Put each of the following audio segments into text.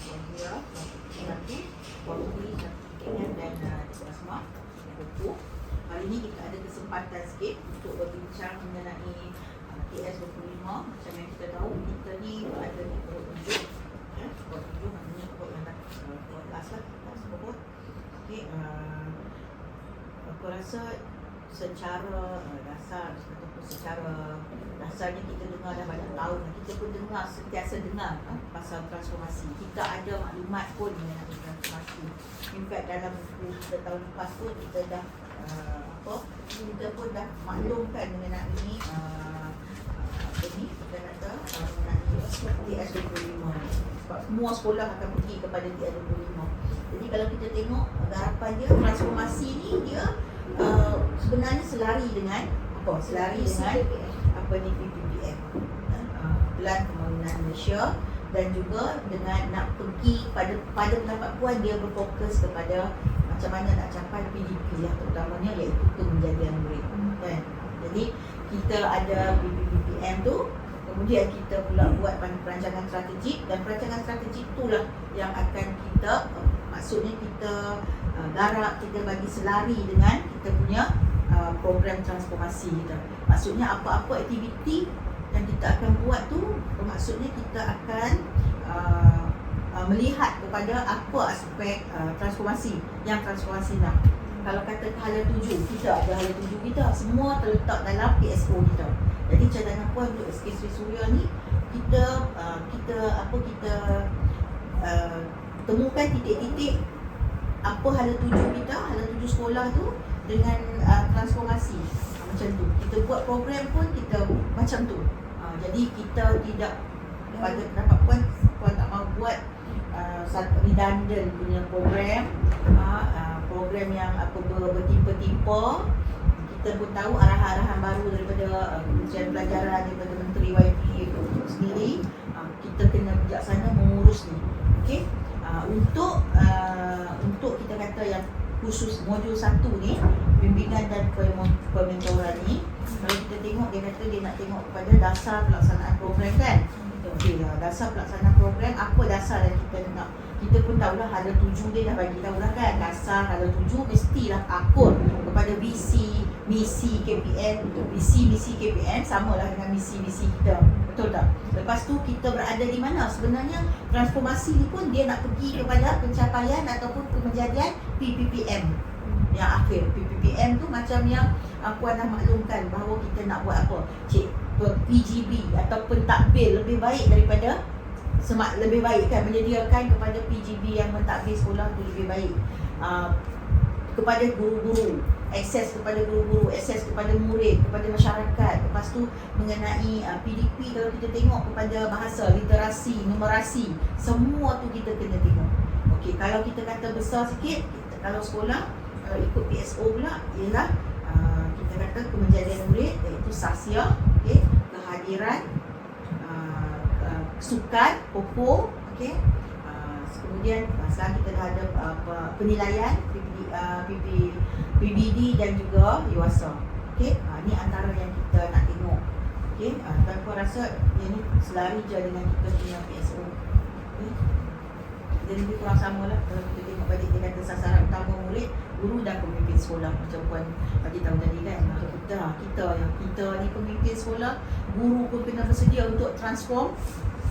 dia satu waktu dan semua buku. Hari ini kita ada kesempatan sikit untuk berbincang mengenai TS25. Macam yang kita tahu, kita ni berada di Pokok 7. Pokok 7 maknanya pokok yang dah kelas lah, kelas pokok. Okey, aku rasa secara dasar ataupun secara dasarnya kita dengar dah banyak tahun, kita pun dengar, sentiasa dengar pasal transformasi. Kita ada maklumat pun mengenai transformasi. In fact dalam buku kita tahun lepas pun kita dah kita pun dah maklumkan mengenai ini kita kata mengenai TS25. Sebab semua sekolah akan pergi kepada TS25. Jadi kalau kita tengok garapan dia, transformasi ni dia sebenarnya selari dengan PPPM, Plan Pembangunan Malaysia, dan juga dengan nak pergi pada pendapat puan dia berfokus kepada macam mana nak capai PDP lah, terutamanya iaitu kemenjadian murid kan. Jadi kita ada PPPM tu, kemudian kita pula buat perancangan strategik, dan perancangan strategik itulah yang akan kita maksudnya kita garap, kita bagi selari dengan kita punya program transformasi kita. Maksudnya apa-apa aktiviti yang kita akan buat tu, maksudnya kita akan melihat kepada apa aspek transformasi yang transformasi nak. Kalau kata hala 7, kita ada hala 7 kita, semua terletak dalam PSO kita. Jadi cadangan puan untuk SK Sri Surya ni, kita temukan titik-titik apa hala 7 kita, hala 7 sekolah tu dengan transformasi macam tu. Kita buat program pun kita macam tu. Jadi kita tidak, pada pendapat puan tak mahu buat satu redundant punya program, program yang bertimpa-timpa. Kita pun tahu arahan-arahan baru daripada Kementerian Pelajaran, daripada Menteri YP sendiri. Kita kena bijaksana mengurus ni. Okey. Untuk kita kata yang khusus modul 1 ni, bimbingan dan pementoran ni, kalau kita tengok, dia kata dia nak tengok kepada dasar pelaksanaan program kan. Okey lah, dasar pelaksanaan program, apa dasar yang kita nak. Kita pun tahulah hala 7 dia dah bagi tahu lah kan, dasar hala 7 mestilah akur kepada visi, misi KPM. Visi, misi KPM samalah dengan misi-misi kita. Betul tak? Lepas tu kita berada di mana? Sebenarnya transformasi ni pun dia nak pergi kepada pencapaian ataupun kemenjadian PPPM yang akhir. PPPM tu macam yang puan dah maklumkan bahawa kita nak buat apa? PGB atau pentadbir lebih baik daripada lebih baik kan, menyediakan kepada PGB yang mentadbir sekolah tu lebih baik. Kepada guru-guru, akses kepada guru-guru, akses kepada murid, kepada masyarakat. Lepas tu mengenai PDP, kalau kita tengok kepada bahasa, literasi, numerasi, semua tu kita kena tengok. Okey, kalau kita kata besar sikit, kalau sekolah ikut PSO pula ialah kita kata kemenjadian murid, iaitu sasya, okey, kehadiran, sukan, popo, okey. Kemudian sekarang kita dah ada penilaian PBD dan juga Yuasa. Okey, ni antara yang kita nak tengok. Okey, dan aku rasa yang ni selari je dengan kita punya PSO. Okey. Jadi lebih kurang samalah kalau kita tengok balik dia kata sasaran utama murid, guru dan pemimpin sekolah macam puan bagi tahu tadi kan. Kita ni pemimpin sekolah, guru pun kena bersedia untuk transform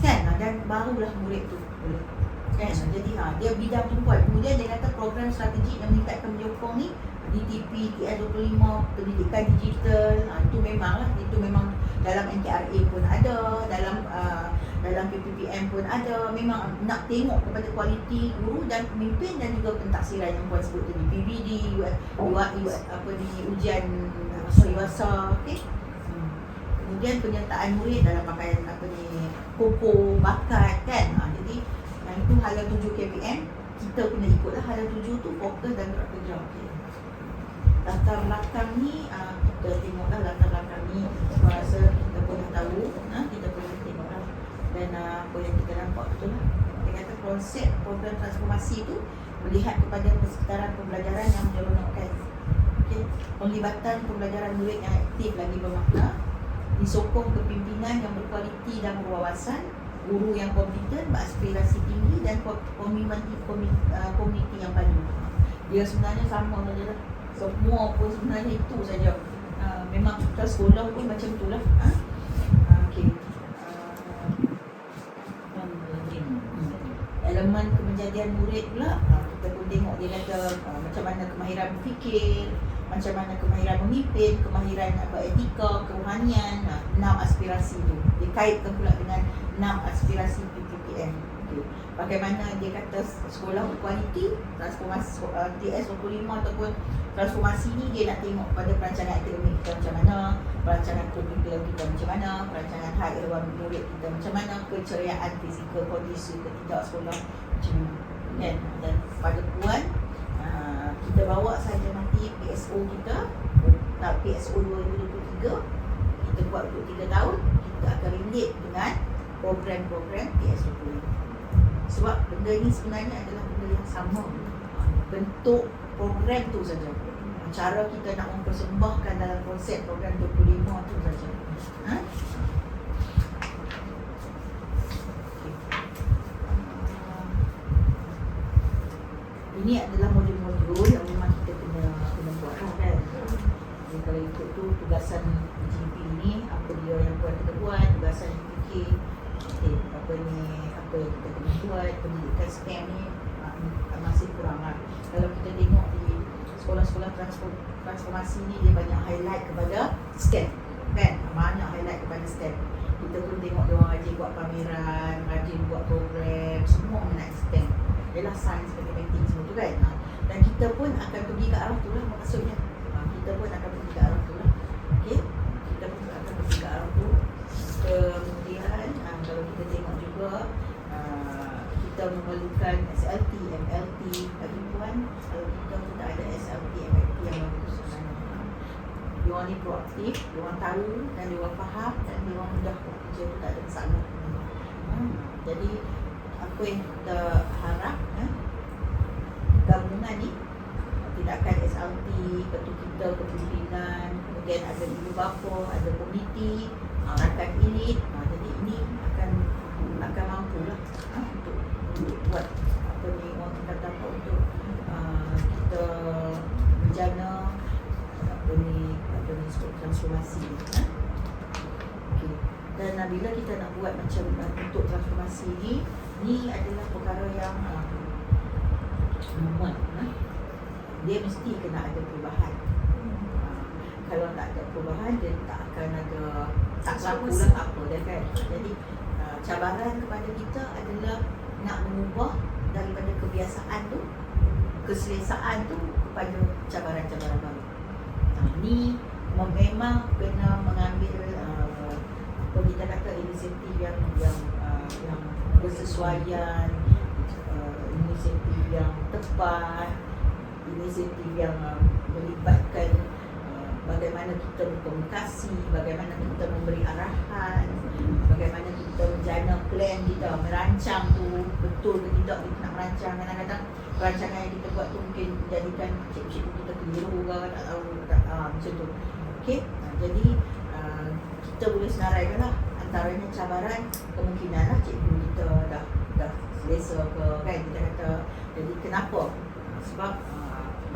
kan, dan barulah murid tu boleh kan. Jadi dia bidang tumpuan. Kemudian dia kata program strategik yang meningkatkan menyokong ni DTP, TS25, pendidikan digital, itu memang dalam NKRA pun ada, dalam PPPM pun ada. Memang nak tengok kepada kualiti guru dan pemimpin dan juga pentaksiran yang puan sebut tadi, PBD, ujian Yuasa, okey. Kemudian penyertaan murid dalam pakaian popo, bakat kan. Jadi yang itu hala 7 KPM, kita kena ikutlah hala 7 tu, fokus dan gerak kerja. Okay. Latar belakang ni kita tengoklah latar belakang ni. Saya rasa kita pun dah tahu, kita pun dah tengoklah. Dan apa yang kita nampak betul lah. Dia kata konsep program transformasi tu melihat kepada persekitaran pembelajaran yang menyeronokkan. Okay. Penglibatan pembelajaran murid yang aktif lagi bermakna, disokong kepimpinan yang berkualiti dan berwawasan, guru yang kompeten, beraspirasi tinggi dan komiti yang padu. Dia sebenarnya sama saja lah. Semua pun sebenarnya itu saja. Memang kita sekolah pun macam itulah. Okey. Elemen kemenjadian murid pula, kita pun tengok dia kata macam mana kemahiran berfikir, macam mana kemahiran memimpin, kemahiran etika, kerohanian, 6 aspirasi tu. Dia kaitkan pula dengan 6 aspirasi PPPM. Okay. Bagaimana dia kata sekolah berkualiti, transformasi TS25 ataupun transformasi ni dia nak tengok pada perancangan akademik kita macam mana, perancangan kurikulum kita macam mana, perancangan hak ehwal murid kita macam mana, keceriaan fizikal kondisi ketidak sekolah macam mana. Dan pada puan kita bawa saja nanti PSO kita, PSO 2023 kita buat untuk 3 tahun, kita akan relate dengan program-program PSO 20. Sebab benda ni sebenarnya adalah benda yang sama, bentuk program tu saja, cara kita nak mempersembahkan dalam konsep program 25 tu saja. Ini adalah modul-modul yang memang kita kena buat kan. Jadi kalau ikut tu tugasan GP ni, apa dia yang kita buat, tugasan fikir, apa yang kita kena buat, pendidikan STEM ni masih kurang lah. Kalau kita tengok di sekolah-sekolah transformasi ni, dia banyak highlight kepada STEM kan, banyak highlight kepada STEM. Kita pun tengok dia orang rajin buat pameran, rajin buat program, semua mengenai STEM. Ialah sains, matematik semua tu kan. Dan kita pun akan pergi ke arah tu lah maksudnya. Kita pun akan pergi ke arah tu lah. Okay? Kita pun akan pergi ke arah tu. Kemudian kalau kita tengok juga, kita memerlukan SLT, MLT bagi puan. Kalau kita pun tak ada SLT, MLT yang bagus sebenarnya. Diorang ni proaktif, diorang tahu dan diorang faham dan diorang mudah buat kerja tu, tak ada masalah. Jadi apa yang kita harap gabungan ni, tindakan SLT, ketua kita, kepimpinan, kemudian ada ibu bapa, ada komiti, rakan elit. Jadi ini akan mampu lah untuk buat apa ni, orang kata apa, untuk kita menjana transformasi. Okay. Dan bila kita nak buat macam untuk transformasi ni adalah perkara yang normal. Dia mesti kena ada perubahan. Kalau tak ada perubahan, dia tak akan ada, tak laku lah apa dia kan. Jadi cabaran kepada kita adalah nak mengubah daripada kebiasaan tu, keselesaan tu kepada cabaran-cabaran baru. Ni memang kena mengambil apa kita kata inisiatif yang bersesuaian, inisiatif yang tepat, inisiatif yang melibatkan bagaimana kita berkomunikasi, bagaimana kita memberi arahan, bagaimana kita menjana plan kita, merancang tu betul ke tidak kita nak merancang. Kadang-kadang perancangan yang kita buat tu mungkin menjadikan cikgu-cikgu kita keliru ke, tak tahu macam tu. Okey, jadi kita boleh senaraikan lah antaranya cabaran, kemungkinan lah cikgu kita dah selesa ke kan, kita kata. Jadi kenapa? Sebab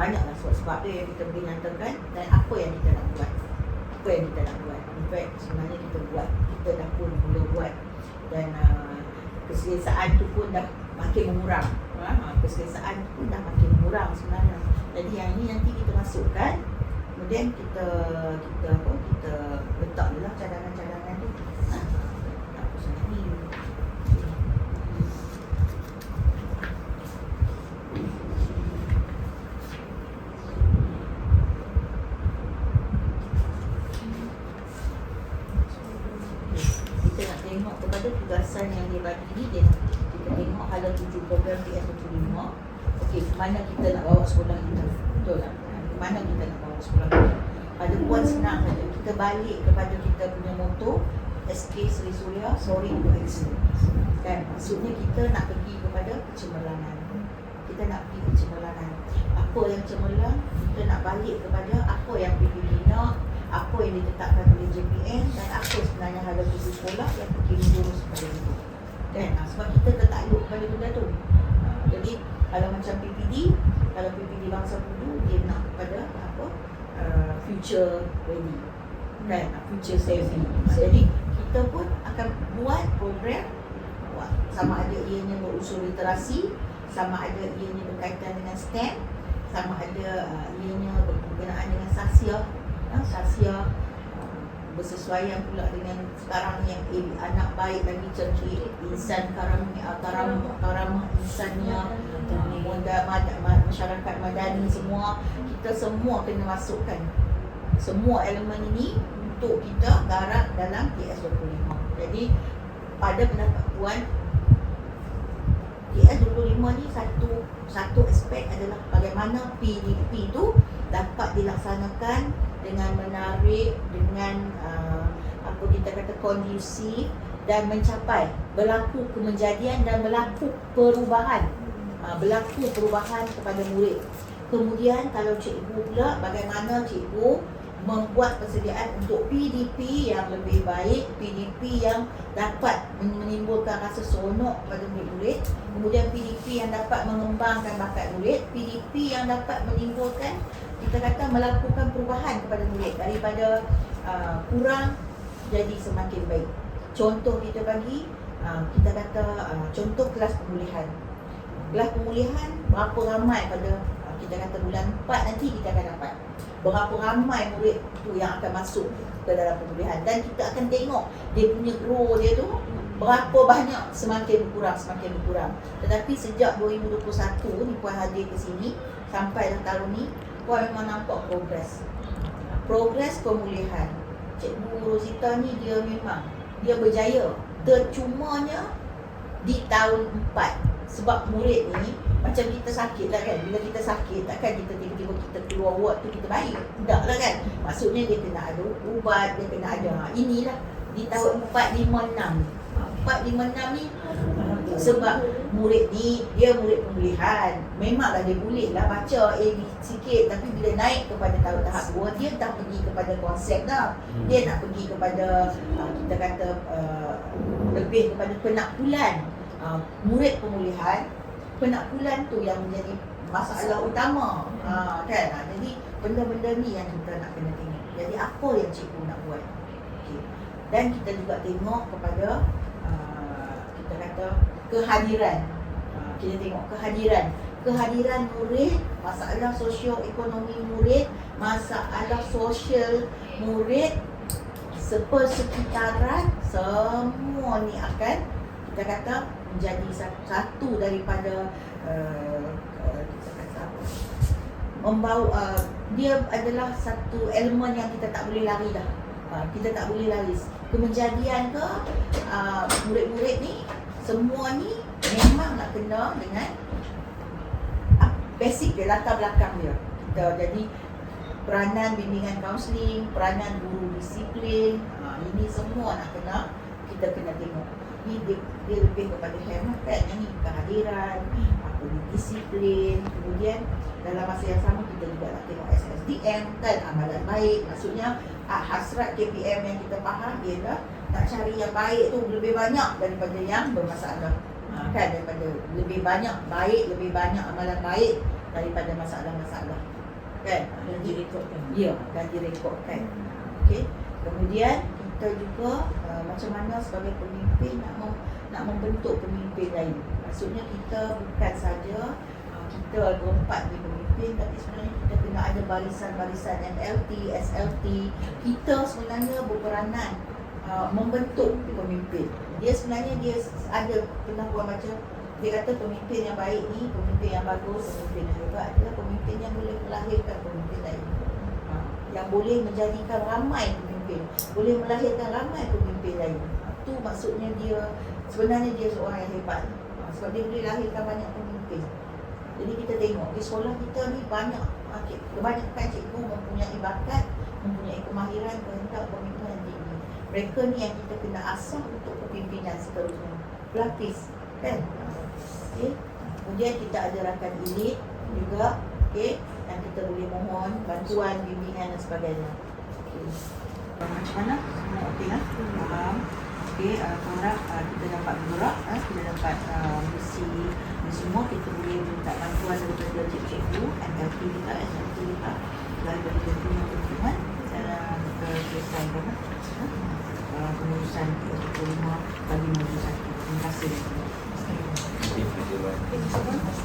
banyaklah sebab dia yang kita boleh nyatakan dan apa yang kita nak buat. Apa yang kita nak buat. In fact, sebenarnya kita buat. Kita dah pun mula buat. Dan keselesaan tu pun dah makin mengurang. Keselesaan tu pun dah makin mengurang sebenarnya. Jadi yang ini nanti kita masukkan. Kemudian kita letak je lah cadangan-cadangan tu. Apa sangat ni. Tengok kepada tugasan yang dia bagi ni, kita tengok hala 7 program PS25. Okey, mana kita nak bawa sekolah kita, betul tak? Mana kita nak bawa sekolah kita? Pada puan senang saja, kita balik kepada kita punya motto SK Sri Surya, Soaring to Excellence. Kan, maksudnya kita nak pergi kepada kecemerlangan. Kita nak pergi kecemerlangan. Apa yang cemerlang, kita nak balik kepada apa yang dibina, apa yang ditetapkan oleh JPN dan apa sebenarnya hala tuju sekolah yang pergi lurus pada itu. kan. Sebab kita tertakluk pada benda tu. Jadi kalau macam PPD, kalau PPD bangsa dulu dia nak kepada apa, future ready, kan, future savvy. Jadi kita pun akan buat program, sama ada ianya berunsur literasi, sama ada ianya berkaitan dengan STEM, sama ada ianya berkenaan dengan sasia, bersesuaian pula dengan sekarang yang anak baik lagi cerdik, insan karamah insannya, masyarakat madani, semua kita semua kena masukkan semua elemen ini untuk kita garap dalam TS25. Jadi pada pendapat Puan, TS25 ni satu aspek adalah bagaimana PDP tu dapat dilaksanakan dengan menarik, dengan apa kita kata kondusif, dan mencapai berlaku kemejadian dan berlaku perubahan kepada murid. Kemudian kalau cikgu pula, bagaimana cikgu membuat persediaan untuk PDP yang lebih baik, PDP yang dapat menimbulkan rasa seronok pada murid-murid, kemudian PDP yang dapat mengembangkan bakat murid, PDP yang dapat menimbulkan, kita kata melakukan perubahan kepada murid daripada kurang jadi semakin baik. Contoh kita bagi, kita kata contoh kelas pemulihan. Kelas pemulihan berapa ramai pada kita kata bulan 4 nanti kita akan dapat berapa ramai murid tu yang akan masuk ke dalam pemulihan, dan kita akan tengok dia punya grow dia tu berapa banyak, semakin berkurang. Tetapi sejak 2021 ni Puan hadir ke sini sampai dah tahun ni, Puan memang nampak progres pemulihan. Cikgu Rosita ni dia memang dia berjaya. Tercumanya di tahun 4, sebab murid ni macam kita sakit lah kan. Bila kita sakit, takkan kita tiba-tiba kita keluar ward tu kita baik. Tak lah kan. Maksudnya dia kena ada ubat, dia kena ada. Inilah di tahun 4, 5, 6 ni. 4, 5, 6 ni sebab murid ni dia murid pemulihan. Memanglah dia boleh lah baca A, B sikit, tapi bila naik kepada tahap 2, dia dah pergi kepada konsep dah. Dia nak pergi kepada kita kata lebih kepada penakbulan. Murid pemulihan, penakbulan tu yang menjadi masalah utama, kan. Jadi benda-benda ni yang kita nak kena tengok. Jadi apa yang cikgu nak buat, dan kita juga tengok kepada kita kata kehadiran. Kita tengok kehadiran murid, masalah sosioekonomi murid, masalah sosial murid, sepersekitaran, semua ni akan kita kata menjadi satu daripada kita kata membawa dia adalah satu elemen yang kita tak boleh lari dah. Kita tak boleh lari. Kemejadian ke murid-murid ni, semua ni memang nak kena dengan basic dia, latar belakang dia. Jadi peranan bimbingan kaunseling, peranan guru disiplin, ini semua nak kena, kita kena tengok. Dia lebih kepada hemat kan, yang ni kehadiran, disiplin. Kemudian dalam masa yang sama kita juga nak tengok SSDM kan, amalan baik. Maksudnya hasrat KPM yang kita faham ialah nak cari yang baik tu lebih banyak daripada yang bermasalah, kan, daripada lebih banyak baik, lebih banyak amalan baik daripada masalah-masalah, kan, dan direkodkan. Ya, dan direkodkan. Okey. Kemudian kita juga macam mana sebagai pemimpin nak membentuk pemimpin lain. Maksudnya kita bukan saja kita berempat di pemimpin, tapi sebenarnya kita kena ada barisan-barisan MLT, SLT. Kita sebenarnya berperanan membentuk pemimpin. Dia sebenarnya dia ada, pernah buat macam dia kata pemimpin yang baik ni, pemimpin yang bagus, pemimpin yang hebat adalah pemimpin yang boleh melahirkan pemimpin lain, yang boleh menjadikan ramai pemimpin, boleh melahirkan ramai pemimpin lain. Itu maksudnya dia sebenarnya dia seorang yang hebat, sebab dia boleh lahirkan banyak pemimpin. Jadi kita tengok di sekolah kita ni banyak, kebanyakan cikgu mempunyai bakat, mempunyai kemahiran, kehendak pemimpinan tinggi. Mereka ni yang kita kena asah untuk kepimpinan seterusnya, pelapis, kan. Okay. Kemudian kita ada rakan elit juga, okay, yang kita boleh mohon bantuan, bimbingan dan sebagainya. Okay. Macam mana? Semua okey kan? Faham? Okey, aku harap kita dapat bergerak, kita dapat misi ini semua. Kita boleh minta bantuan daripada cikgu, NLP kita, SLP kita, daripada tuntunan dalam selesaikan pengurusan rumah bagi modul 1. Terima kasih. Terima kasih.